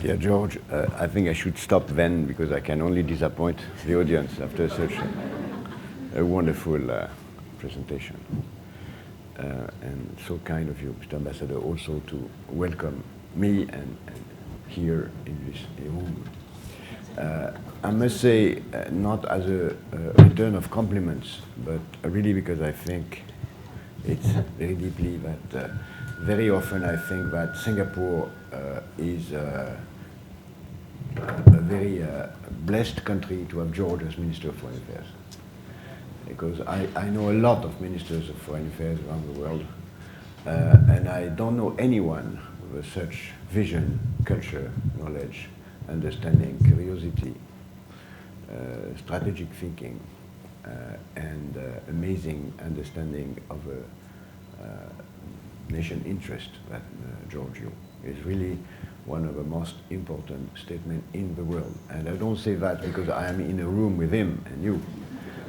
Dear George, I think I should stop then because I can only disappoint the audience after such a wonderful presentation. And so kind of you, Mr. Ambassador, also to welcome me and here in this room. I must say, not as a return of compliments, but really because I think it's very deeply that very often I think that Singapore is a very blessed country to have George as Minister of Foreign Affairs. Because I know a lot of ministers of foreign affairs around the world, and I don't know anyone with such vision, culture, knowledge, understanding, curiosity, strategic thinking, and amazing understanding of a nation interest that George is really one of the most important statements in the world. And I don't say that because I am in a room with him and you.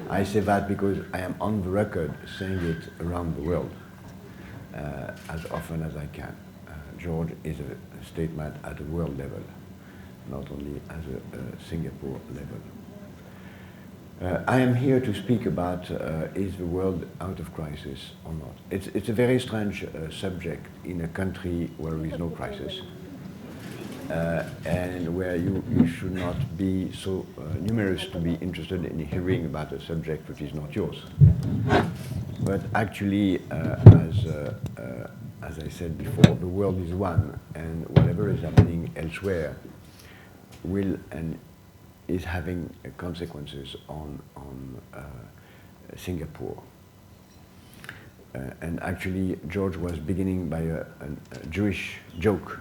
I say that because I am on the record saying it around the world as often as I can. George is a statement at a world level, not only as a Singapore level. I am here to speak about is the world out of crisis or not. It's a very strange subject in a country where there is no crisis. And where you should not be so numerous to be interested in hearing about a subject which is not yours. But actually, as I said before, the world is one, and whatever is happening elsewhere will and is having consequences on Singapore. And actually, George was beginning by a Jewish joke.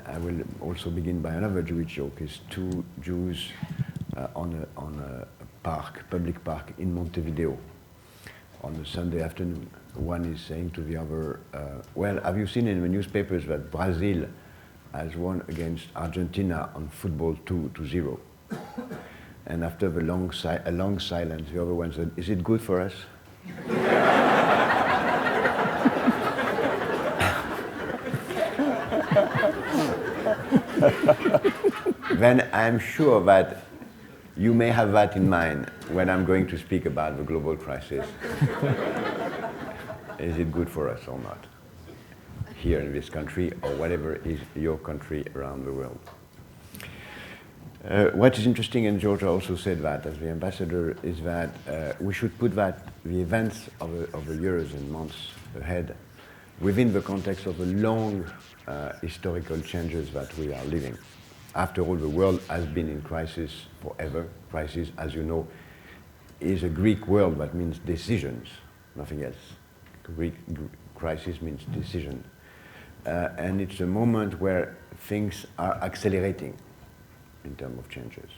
I will also begin by another Jewish joke. It's two Jews on a park, public park in Montevideo on a Sunday afternoon. One is saying to the other, well, have you seen in the newspapers that Brazil has won against Argentina on football 2-0? And after a long silence, the other one said, is it good for us? Then I'm sure that you may have that in mind when I'm going to speak about the global crisis. Is it good for us or not? Here in this country, or whatever is your country around the world. What is interesting, and Georgia also said that as the ambassador, is that we should put that the events of the years and months ahead within the context of the long historical changes that we are living. After all, the world has been in crisis forever. Crisis, as you know, is a Greek word that means decisions, nothing else. Crisis means decision. And it's a moment where things are accelerating in terms of changes.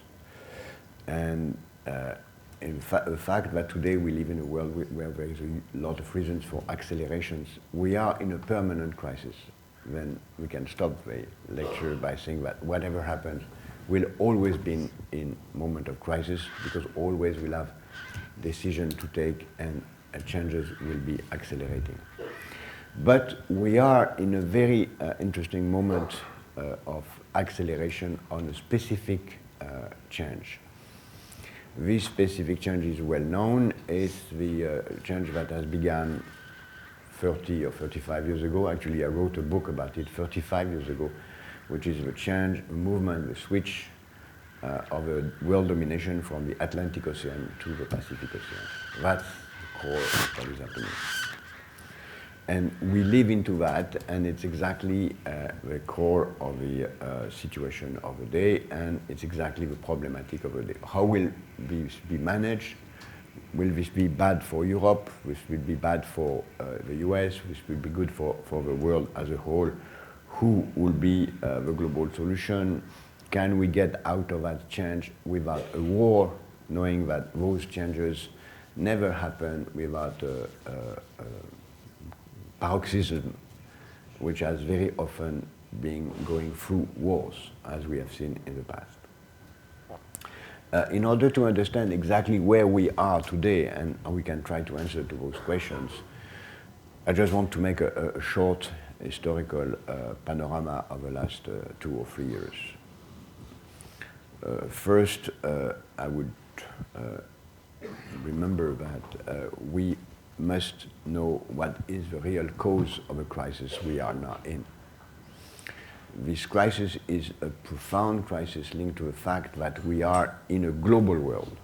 And the fact that today we live in a world where there is a lot of reasons for accelerations, we are in a permanent crisis. Then we can stop the lecture by saying that whatever happens will always be in moment of crisis, because always we'll have decisions to take and changes will be accelerating. But we are in a very interesting moment of acceleration on a specific change. This specific change is well known. It's the change that has begun 30 or 35 years ago. Actually, I wrote a book about it 35 years ago, which is the change, the movement, the switch of the world domination from the Atlantic Ocean to the Pacific Ocean. That's the core of what is happening. And we live into that, and it's exactly the core of the situation of the day, and it's exactly the problematic of the day. How will this be managed? Will this be bad for Europe? This will be bad for the US? This will be good for the world as a whole? Who will be the global solution? Can we get out of that change without a war, knowing that those changes never happen without a paroxysm, which has very often been going through wars, as we have seen in the past. In order to understand exactly where we are today, and we can try to answer to those questions, I just want to make a short historical panorama of the last 2 or 3 years. First, I would remember that we must know what is the real cause of the crisis we are now in. This crisis is a profound crisis linked to the fact that we are in a global world.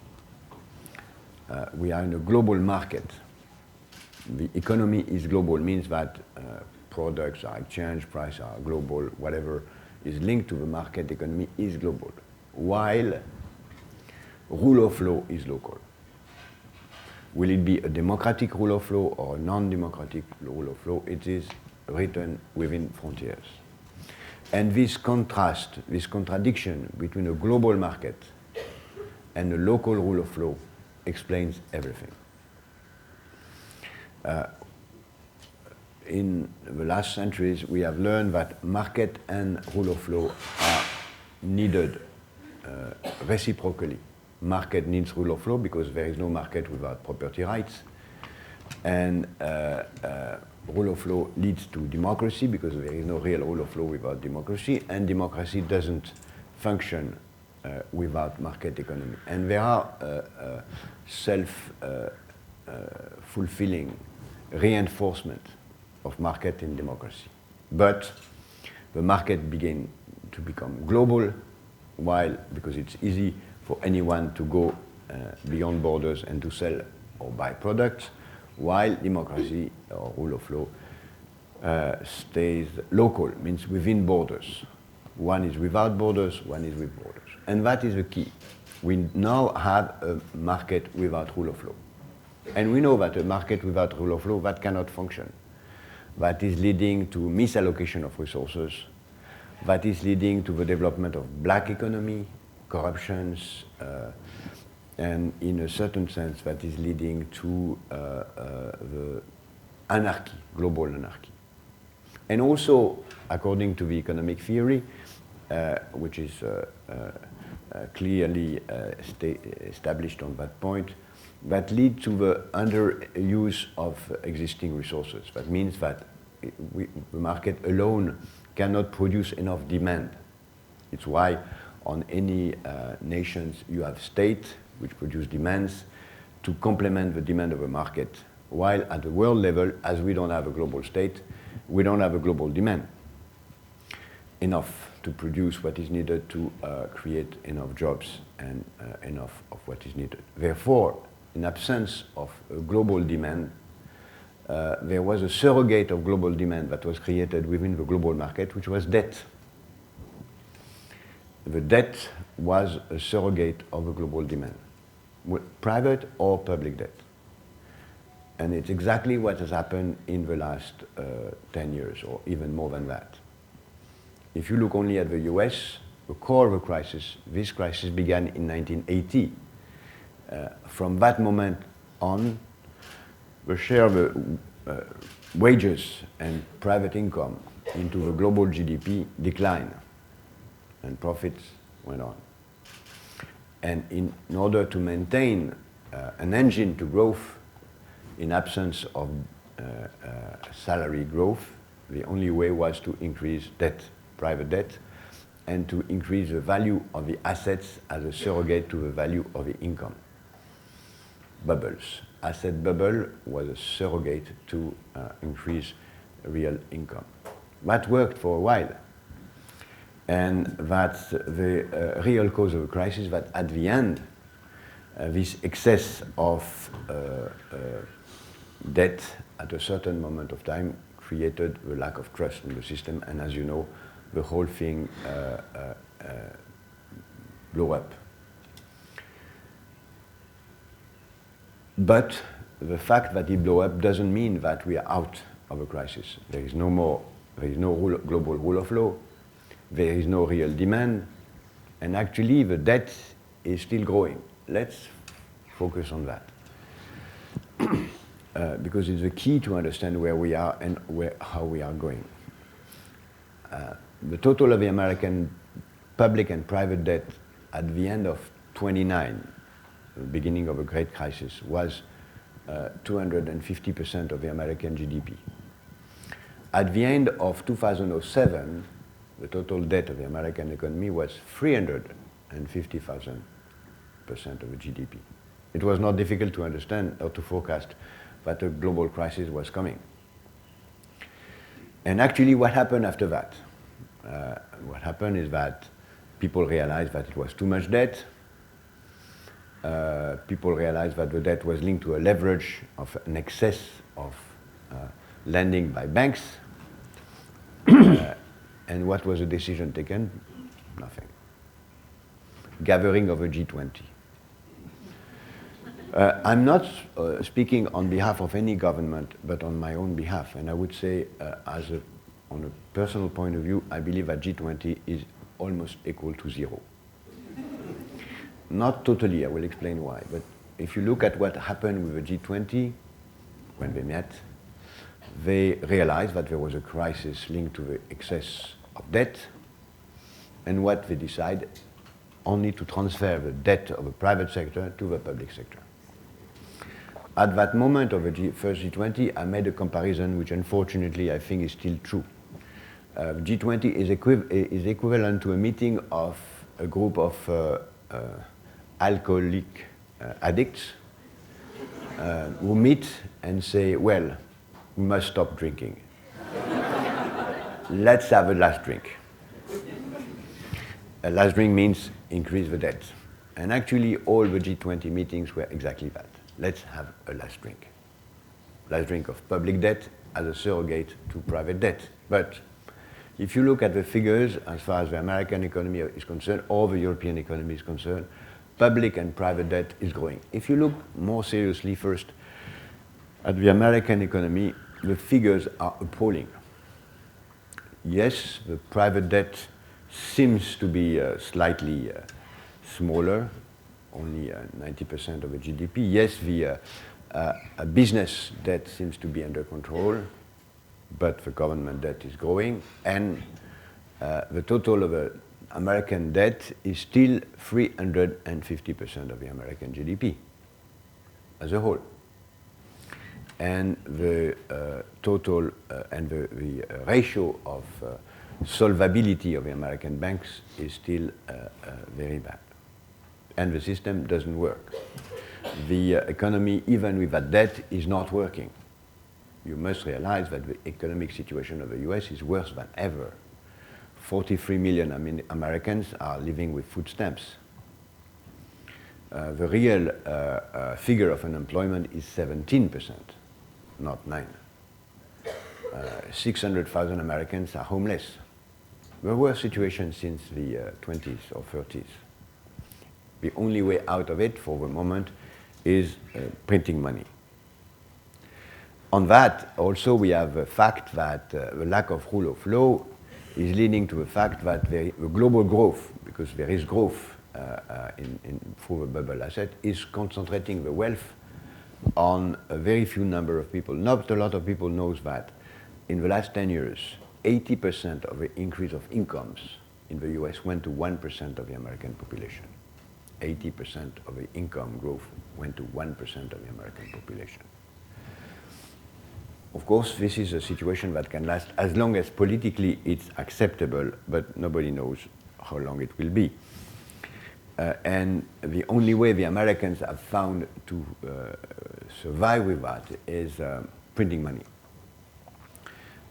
We are in a global market. The economy is global, means that products are exchanged, prices are global, whatever is linked to the market economy is global, while rule of law is local. Will it be a democratic rule of law or a non-democratic rule of law? It is written within frontiers. And this contrast, this contradiction between a global market and a local rule of law explains everything. In the last centuries, we have learned that market and rule of law are needed reciprocally. Market needs rule of law because there is no market without property rights. And rule of law leads to democracy because there is no real rule of law without democracy, and democracy doesn't function without market economy. And there are self-fulfilling reinforcement of market in democracy. But the market began to become global, while, because it's easy for anyone to go beyond borders and to sell or buy products, while democracy or rule of law stays local, means within borders. One is without borders, one is with borders. And that is the key. We now have a market without rule of law. And we know that a market without rule of law, that cannot function. That is leading to misallocation of resources. That is leading to the development of black economy, corruptions, and in a certain sense, that is leading to the anarchy, global anarchy. And also, according to the economic theory, which is clearly established on that point, that lead to the underuse of existing resources. That means that the market alone cannot produce enough demand. It's why on any nations you have state which produce demands to complement the demand of a market, while at the world level, as we don't have a global state, we don't have a global demand enough to produce what is needed to create enough jobs and enough of what is needed. Therefore, in absence of a global demand, there was a surrogate of global demand that was created within the global market, which was debt. The debt was a surrogate of a global demand, private or public debt. And it's exactly what has happened in the last 10 years, or even more than that. If you look only at the US, the core of the crisis, this crisis began in 1980. From that moment on, the share of the wages and private income into the global GDP declined, and profits went on. And in order to maintain an engine to growth, in absence of salary growth, the only way was to increase debt, private debt, and to increase the value of the assets as a surrogate to the value of the income. Bubbles. Asset bubble was a surrogate to increase real income. That worked for a while. And that's the real cause of the crisis, that at the end, this excess of debt at a certain moment of time created the lack of trust in the system, and as you know, the whole thing blew up. But the fact that it blew up doesn't mean that we are out of a crisis. There is no global rule of law, there is no real demand, and actually the debt is still growing. Let's focus on that. Because it's the key to understand where we are and how we are going. The total of the American public and private debt at the end of 29, the beginning of a great crisis, was 250% of the American GDP. At the end of 2007, the total debt of the American economy was 350,000% of the GDP. It was not difficult to understand or to forecast that a global crisis was coming. And actually, what happened after that? What happened is that people realized that it was too much debt. People realized that the debt was linked to a leverage of an excess of lending by banks. And what was the decision taken? Nothing. Gathering of a G20. I'm not speaking on behalf of any government, but on my own behalf. And I would say, on a personal point of view, I believe that G20 is almost equal to zero. Not totally, I will explain why. But if you look at what happened with the G20, when they met, they realized that there was a crisis linked to the excess of debt, and what they decided, only to transfer the debt of the private sector to the public sector. At that moment of the first G20, I made a comparison which unfortunately I think is still true. G20 is equivalent to a meeting of a group of alcoholic addicts who meet and say, well, we must stop drinking. Let's have a last drink. A last drink means increase the debt. And actually, all the G20 meetings were exactly that. Let's have a last drink. Last drink of public debt as a surrogate to private debt. But if you look at the figures, as far as the American economy is concerned, or the European economy is concerned, public and private debt is growing. If you look more seriously first at the American economy, the figures are appalling. Yes, the private debt seems to be slightly smaller, only 90% of the GDP. Yes, the business debt seems to be under control, but the government debt is growing, and the total of the American debt is still 350% of the American GDP as a whole. And the total and the ratio of solvability of the American banks is still very bad. And the system doesn't work. The economy, even with that debt, is not working. You must realize that the economic situation of the US is worse than ever. 43 million Americans are living with food stamps. The real figure of unemployment is 17%, not 9%. 600,000 Americans are homeless. The worst situation since the 20s or 30s. The only way out of it for the moment is printing money. On that, also, we have the fact that the lack of rule of law is leading to the fact that the global growth, because there is growth through the bubble asset, is concentrating the wealth on a very few number of people. Not a lot of people knows that in the last 10 years, 80% of the increase of incomes in the US went to 1% of the American population. 80% of the income growth went to 1% of the American population. Of course, this is a situation that can last as long as politically it's acceptable, but nobody knows how long it will be. And the only way the Americans have found to survive with that is printing money.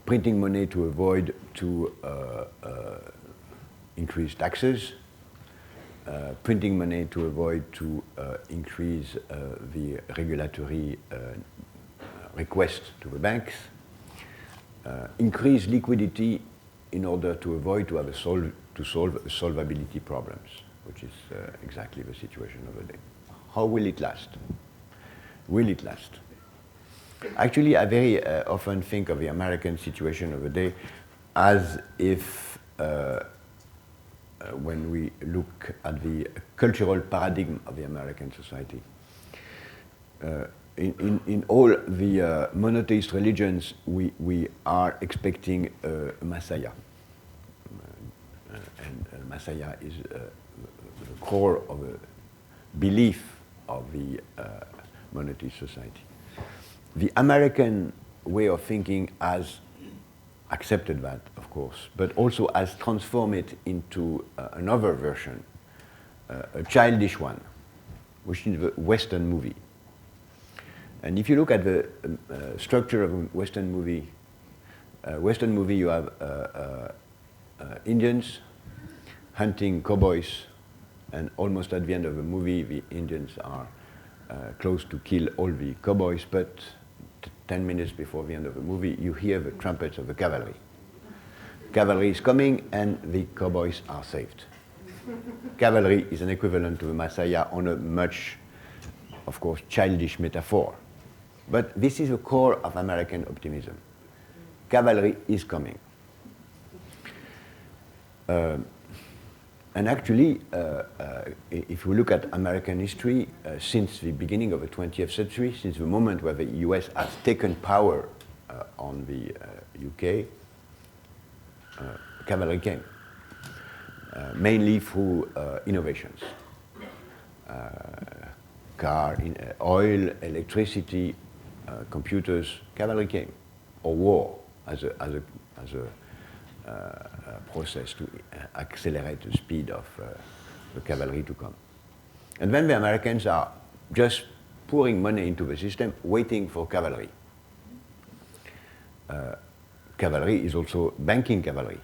Printing money to avoid to increase taxes, printing money to avoid to increase the regulatory request to the banks, increase liquidity in order to avoid to have solve solvability problems, which is exactly the situation of the day. How will it last? Will it last? Actually, I very often think of the American situation of the day as if when we look at the cultural paradigm of the American society. In all the monotheist religions, we are expecting a Messiah. And Messiah is the core of the belief of the monotheist society. The American way of thinking has accepted that, of course, but also has transformed it into another version, a childish one, which is the Western movie. And if you look at the structure of a Western movie, you have Indians hunting cowboys, and almost at the end of the movie, the Indians are close to kill all the cowboys, but 10 minutes before the end of the movie, you hear the trumpets of the cavalry. Cavalry is coming, and the cowboys are saved. Cavalry is an equivalent to the Messiah on a much, of course, childish metaphor. But this is the core of American optimism. Cavalry is coming. And actually, if we look at American history, since the beginning of the 20th century, since the moment where the US has taken power on the UK, cavalry came, mainly through innovations. Oil, electricity, computers, cavalry came, or war as a process to accelerate the speed of the cavalry to come. And then the Americans are just pouring money into the system, waiting for cavalry. Cavalry is also banking cavalry.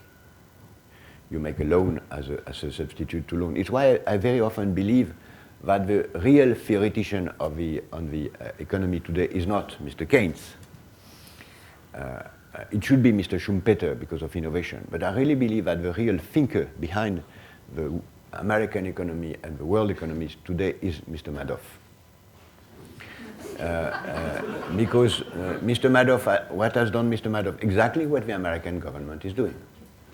You make a loan as a substitute to loan. It's why I very often believe that the real theoretician on the economy today is not Mr. Keynes. It should be Mr. Schumpeter because of innovation. But I really believe that the real thinker behind the American economy and the world economies today is Mr. Madoff. Because Mr. Madoff, what has done Mr. Madoff? Exactly what the American government is doing,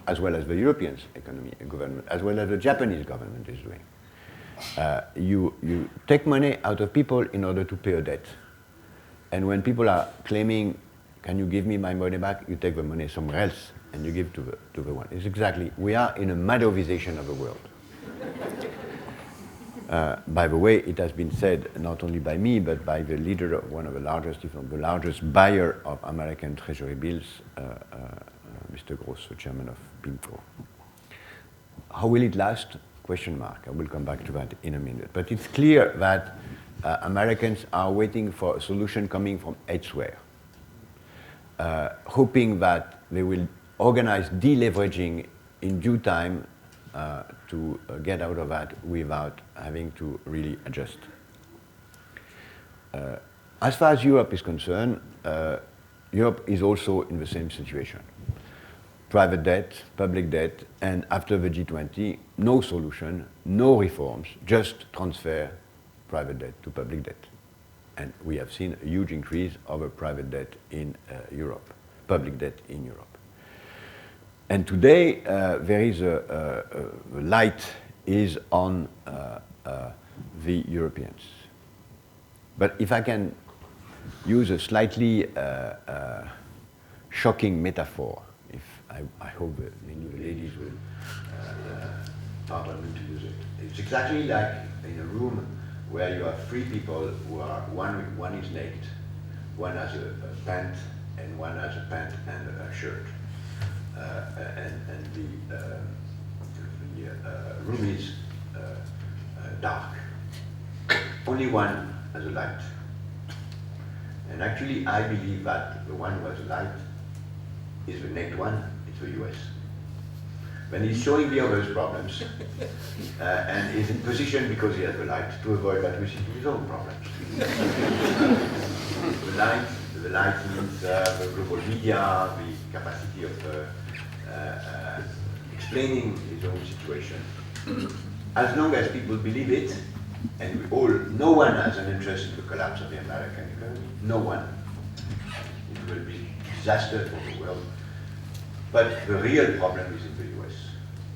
as well as the European government, as well as the Japanese government is doing. You take money out of people in order to pay a debt. And when people are claiming, can you give me my money back? You take the money somewhere else and you give to the one. It's exactly, we are in a Madoffization of the world. By the way, it has been said, not only by me, but by the leader of one of the largest, if not the largest buyer of American treasury bills, Mr. Gross, the chairman of PIMCO. How will it last? Question mark. I will come back to that in a minute. But it's clear that Americans are waiting for a solution coming from elsewhere, hoping that they will organize deleveraging in due time to get out of that without having to really adjust. As far as Europe is concerned, Europe is also in the same situation. Private debt, public debt, and after the G20, no solution, no reforms, just transfer private debt to public debt. And we have seen a huge increase of private debt in Europe, public debt in Europe. And today, there is a light is on the Europeans. But if I can use a slightly shocking metaphor, I hope that many of the ladies will pardon me to use it. It's exactly like in a room where you have three people who are, one is naked, one has a pant, and one has a pant and a shirt. And the room is dark. Only one has a light. And actually, I believe that the one who has a light is the naked one, it's the US. When he's showing the others problems, and is in position because he has the light to avoid that we see his own problems. The light means the global media, the capacity of explaining his own situation. As long as people believe it, and no one has an interest in the collapse of the American economy, no one. It will be disaster for the world. But the real problem is in the US.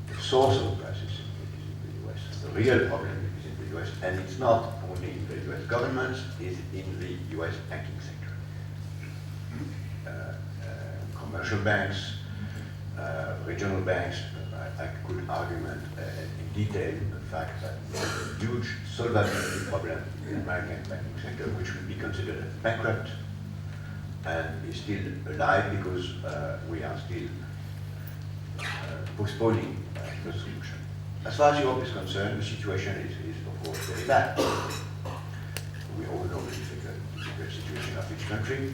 The source of the crisis is in the US. The real problem is in the US, and it's not only in the US government, it's in the US banking sector. Commercial banks, regional banks, I could argument in detail the fact that there's a huge solvability problem in the American banking sector, which would be considered bankrupt and is still alive because we are still postponing the solution. As far as Europe is concerned, the situation is of course very bad. We all know the difficult situation of each country,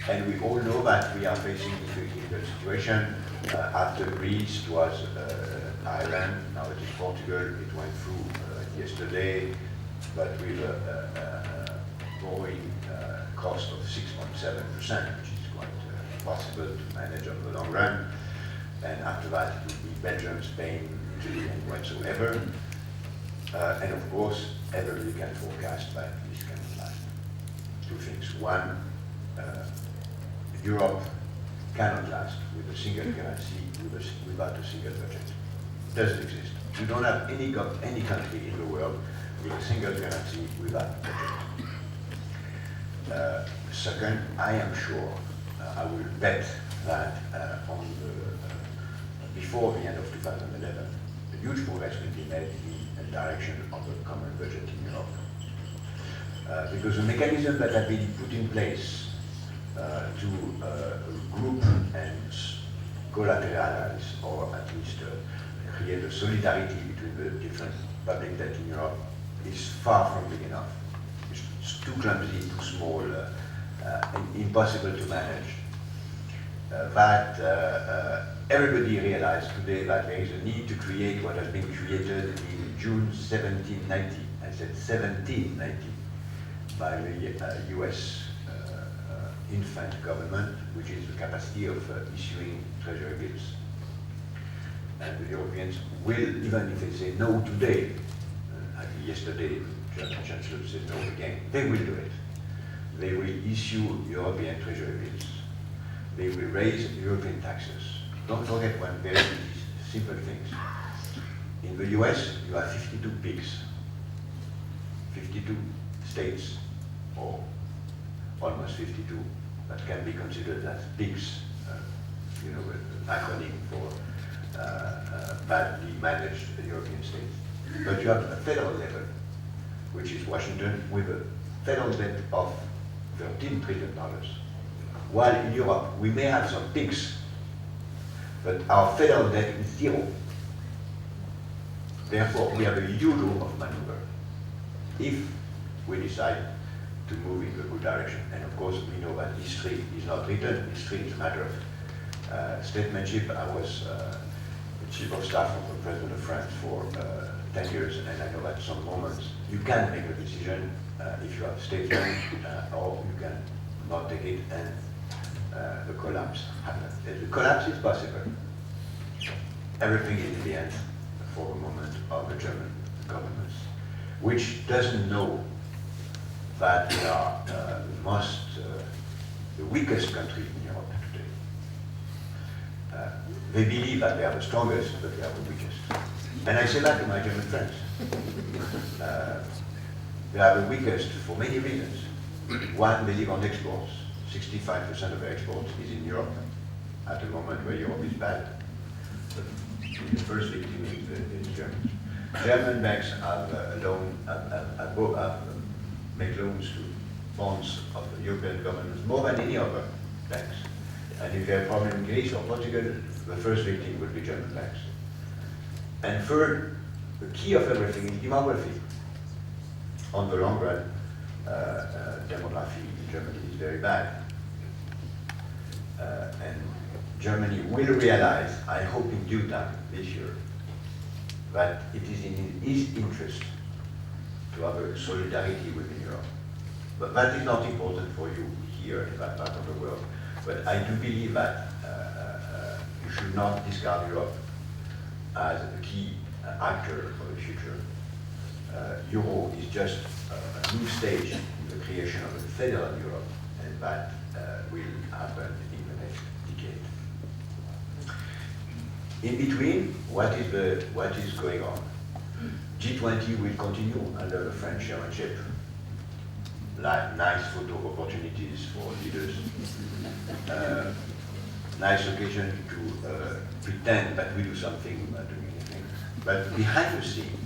and we all know that we are facing a difficult situation. After Greece, it was Ireland, now it is Portugal, it went through yesterday, but with a growing cost of 6.7%, which is quite possible to manage over the long run. And after that, it will be Belgium, Spain, Italy, and whatsoever. And of course, everybody can forecast that this cannot last. Two things. One, Europe cannot last with a single currency, without a single budget. It doesn't exist. You don't have any country in the world with a single currency without a budget. Second, I am sure, I will bet that before the end of 2011, a huge progress will be made in the direction of a common budget in Europe. Because the mechanism that have been put in place to group and collateralize, or at least create a solidarity between the different public debt in Europe is far from big enough. It's too clumsy, too small, impossible to manage. Everybody realized today that there is a need to create what has been created in June 1790, I said 1790, by the US infant government, which is the capacity of issuing treasury bills. And the Europeans will, even if they say no today, yesterday the German Chancellor said no again, they will do it. They will issue European treasury bills. They will raise European taxes. Don't forget one very simple thing. In the US, you have 52 pigs, 52 states, or almost 52, that can be considered as pigs, an acronym for badly managed European states. But you have a federal level, which is Washington, with a federal debt of $13 trillion. While in Europe, we may have some pigs, but our federal debt is zero. Therefore, we have a huge room of maneuver if we decide to move in the good direction. And of course, we know that history is not written. History is a matter of statesmanship. I was the chief of staff of the President of France for 10 years, and I know that some moments you can make a decision if you have statesman, or you can not take it, and the collapse happens. The collapse is possible. Everything is in the hands, for the moment, of the German government, which doesn't know that we are the weakest country in Europe today. They believe that they are the strongest, but they are the weakest. And I say that to my German friends. They are the weakest for many reasons. One, they live on exports. 65% of their exports is in Europe, at the moment where Europe is bad. But the first victim is Germans. German banks have make loans to bonds of the European governments more than any other banks. And if you have a problem in Greece or Portugal, the first victim will be German banks. And third, the key of everything is demography. On the long run, demography in Germany is very bad. And Germany will realize, I hope in due time this year, that it is in its interest to have a solidarity within Europe. But that is not important for you here in that part of the world. But I do believe that you should not discard Europe as a key actor for the future. Euro is just a new stage in the creation of a federal Europe, and that will happen in the next decade. In between, what is going on? G20 will continue under the French chairmanship. Like nice photo opportunities for leaders. Nice occasion to pretend that we do something without doing anything. But behind the scene,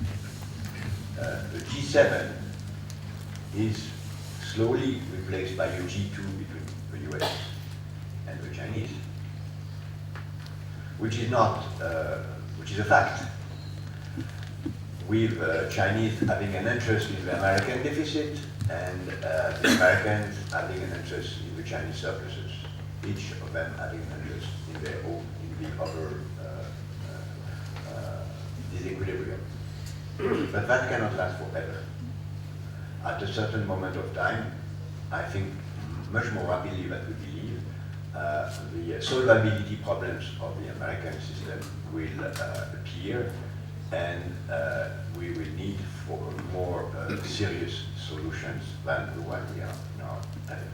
the G7 is slowly replaced by a G2 between the US and the Chinese, which is not, which is a fact. With Chinese having an interest in the American deficit and the Americans having an interest in the Chinese surpluses, each of them having an interest in their own, in the other disequilibrium. But that cannot last forever. At a certain moment of time, I think much more rapidly than we believe, the solvability problems of the American system will appear, and we will need for more serious solutions than the one we are now having.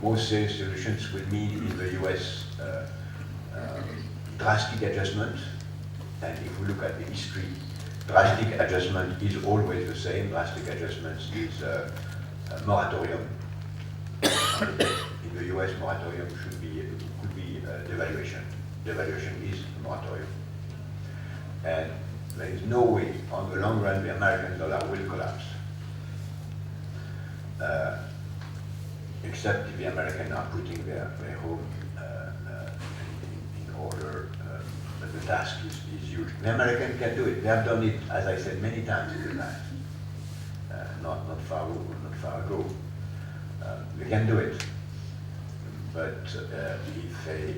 Most serious solutions will mean in the US drastic adjustment, and if we look at the history, drastic adjustment is always the same. Drastic adjustments is a moratorium. In the US, moratorium could be devaluation. Devaluation is a moratorium. And there is no way, on the long run, the American dollar will collapse. Except if the Americans are putting their home in order, but the task is huge. The Americans can do it. They have done it, as I said, many times in the past. Not far ago. They can do it. But if they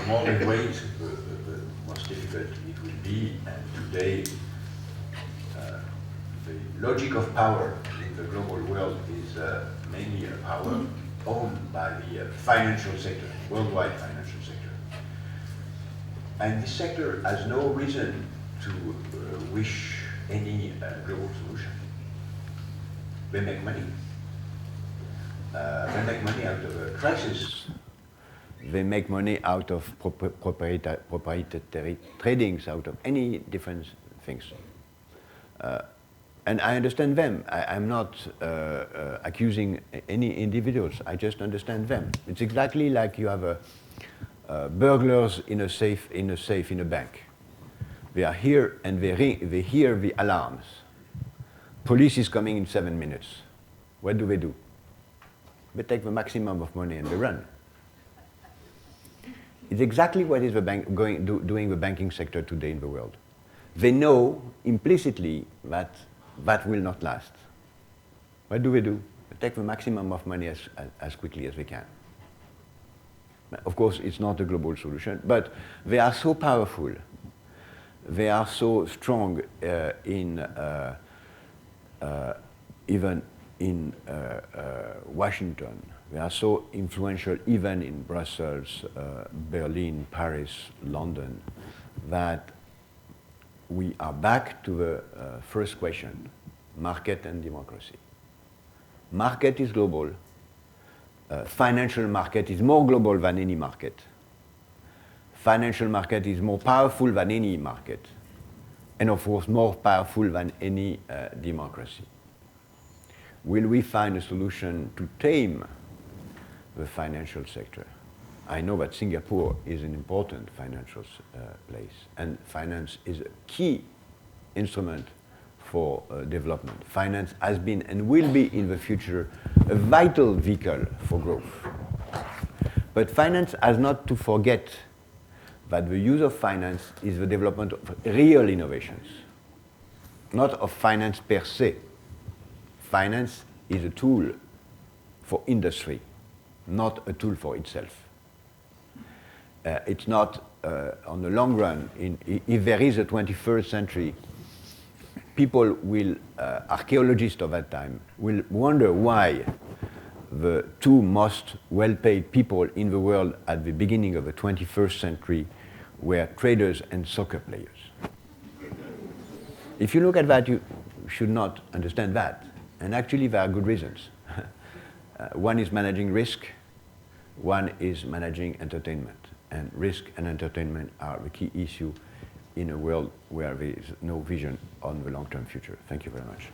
more they wait, the most difficult it will be. And today, the logic of power in the global world is mainly a power owned by the financial sector, worldwide financial sector. And this sector has no reason to wish any global solution. They make money. They make money out of a crisis. They make money out of proprietary tradings, out of any different things. And I understand them. I'm not accusing any individuals. I just understand them. It's exactly like you have burglars in a safe in a bank. They are here and they hear the alarms. Police is coming in 7 minutes. What do? They take the maximum of money and they run. It's exactly what is the doing the banking sector today in the world. They know implicitly that that will not last. What do? They take the maximum of money as quickly as they can. Of course, it's not a global solution, but they are so powerful, they are so strong even in Washington. They are so influential even in Brussels, Berlin, Paris, London, that we are back to the first question, market and democracy. Market is global. Financial market is more global than any market. Financial market is more powerful than any market. And of course, more powerful than any democracy. Will we find a solution to tame the financial sector? I know that Singapore is an important financial place, and finance is a key instrument for development. Finance has been and will be in the future a vital vehicle for growth. But finance has not to forget that the use of finance is the development of real innovations, not of finance per se. Finance is a tool for industry, not a tool for itself. It's not, on the long run, if there is a 21st century, people will, archaeologists of that time, will wonder why the two most well-paid people in the world at the beginning of the 21st century were traders and soccer players. If you look at that, you should not understand that. And actually, there are good reasons. One is managing risk, one is managing entertainment. And risk and entertainment are the key issue in a world where there is no vision on the long-term future. Thank you very much.